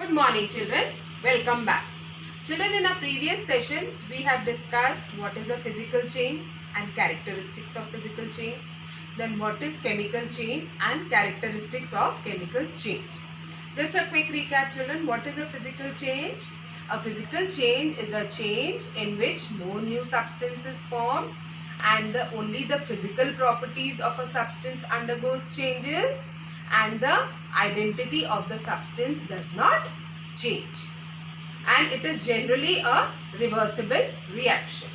Good morning children, welcome back. Children, in our previous sessions we have discussed what is a physical chain and characteristics of physical chain. Then what is chemical chain and characteristics of chemical change. Just a quick recap children, what is a physical change? A physical change is a change in which no new substance is formed and only the physical properties of a substance undergoes changes and the identity of the substance does not change, and it is generally a reversible reaction.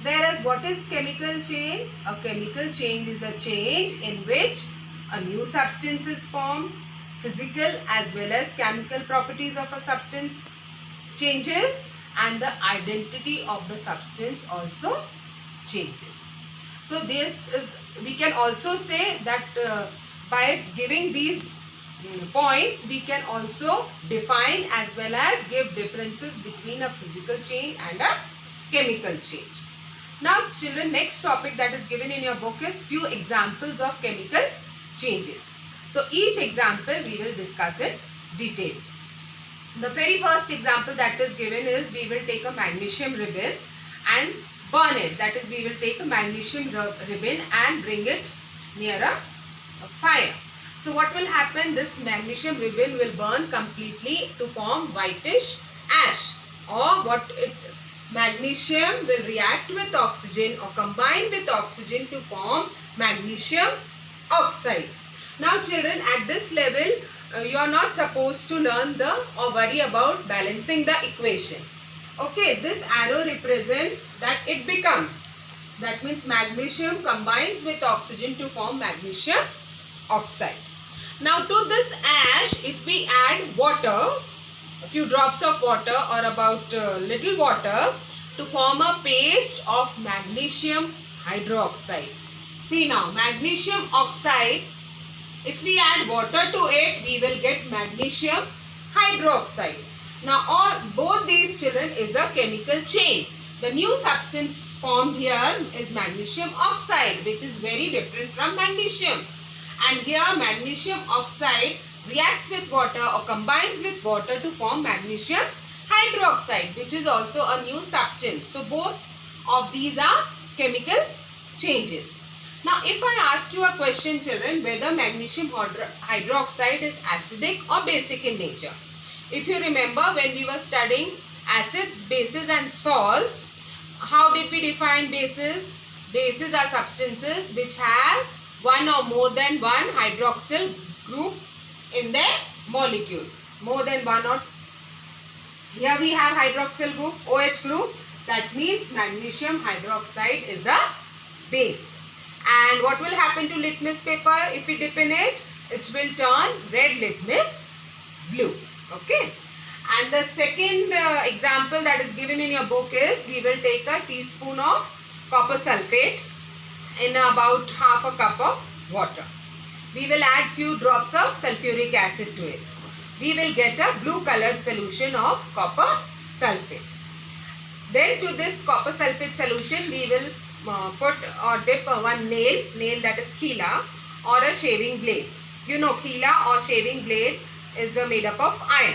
Whereas what is chemical change? A chemical change is a change in which a new substance is formed, physical as well as chemical properties of a substance changes and the identity of the substance also changes. So this is, we can also say that by giving these points we can also define as well as give differences between a physical change and a chemical change. Now children, next topic that is given in your book is few examples of chemical changes. So each example we will discuss in detail. The very first example that is given is we will take a magnesium ribbon and burn it. That is, we will take a magnesium ribbon and bring it near a fire. So what will happen? This magnesium ribbon will burn completely to form whitish ash, or magnesium will react with oxygen or combine with oxygen to form magnesium oxide. Now children, at this level you are not supposed to learn or worry about balancing the equation. Okay, this arrow represents that it becomes. That means magnesium combines with oxygen to form magnesium oxide. Now to this ash, if we add water, a few drops of water or about little water to form a paste of magnesium hydroxide. See now, magnesium oxide, if we add water to it, we will get magnesium hydroxide. Now both these children is a chemical chain. The new substance formed here is magnesium oxide, which is very different from magnesium. And here magnesium oxide reacts with water or combines with water to form magnesium hydroxide, which is also a new substance. So both of these are chemical changes. Now if I ask you a question children, whether magnesium hydroxide is acidic or basic in nature. If you remember when we were studying acids, bases and salts, how did we define bases? Bases are substances which have one or more than one hydroxyl group in their molecule. More than one, or here we have hydroxyl group, OH group. That means magnesium hydroxide is a base. And what will happen to litmus paper if we dip in it? It will turn red litmus blue. Okay. And the second example that is given in your book is we will take a teaspoon of copper sulfate in about half a cup of water. We will add few drops of sulfuric acid to it. We will get a blue colored solution of copper sulfate. Then to this copper sulfate solution we will put or dip one nail that is Kila or a shaving blade. You know, Kila or shaving blade is made up of iron.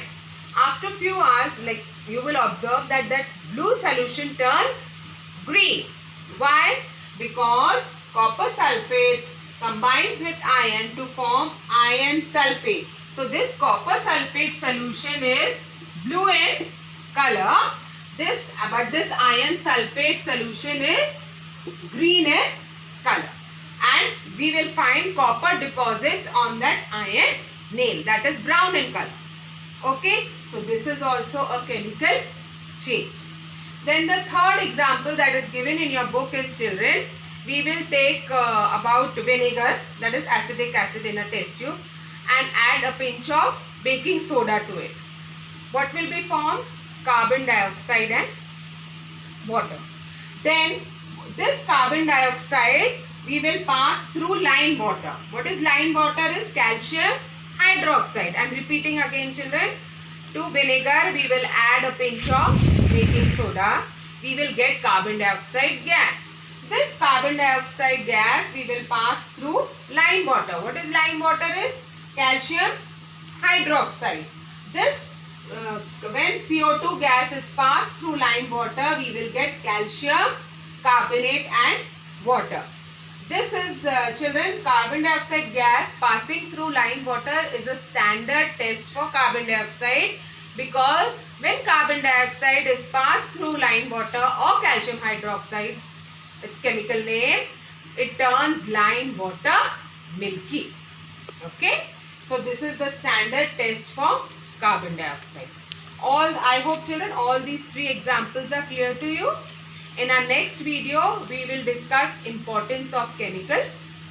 After few hours, like you will observe that blue solution turns green. Why? Because copper sulfate combines with iron to form iron sulfate. So this copper sulfate solution is blue in color. But this iron sulfate solution is green in color. And we will find copper deposits on that iron nail, that is brown in color. Okay, so this is also a chemical change. Then the third example that is given in your book is children, we will take about vinegar, that is acetic acid in a test tube, and add a pinch of baking soda to it. What will be formed? Carbon dioxide and water. Then this carbon dioxide we will pass through lime water. What is lime water? Is calcium hydroxide. I am repeating again children. To vinegar we will add a pinch of baking soda. We will get carbon dioxide gas. This carbon dioxide gas we will pass through lime water. What is lime water? Is calcium hydroxide. This CO2 gas is passed through lime water, we will get calcium carbonate and water. This is the children, carbon dioxide gas passing through lime water is a standard test for carbon dioxide, because when carbon dioxide is passed through lime water or calcium hydroxide, its chemical name, it turns lime water milky. Okay. So this is the standard test for carbon dioxide. I hope children all these 3 examples are clear to you. In our next video, we will discuss importance of chemical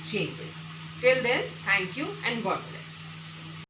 changes. Till then, thank you and God bless.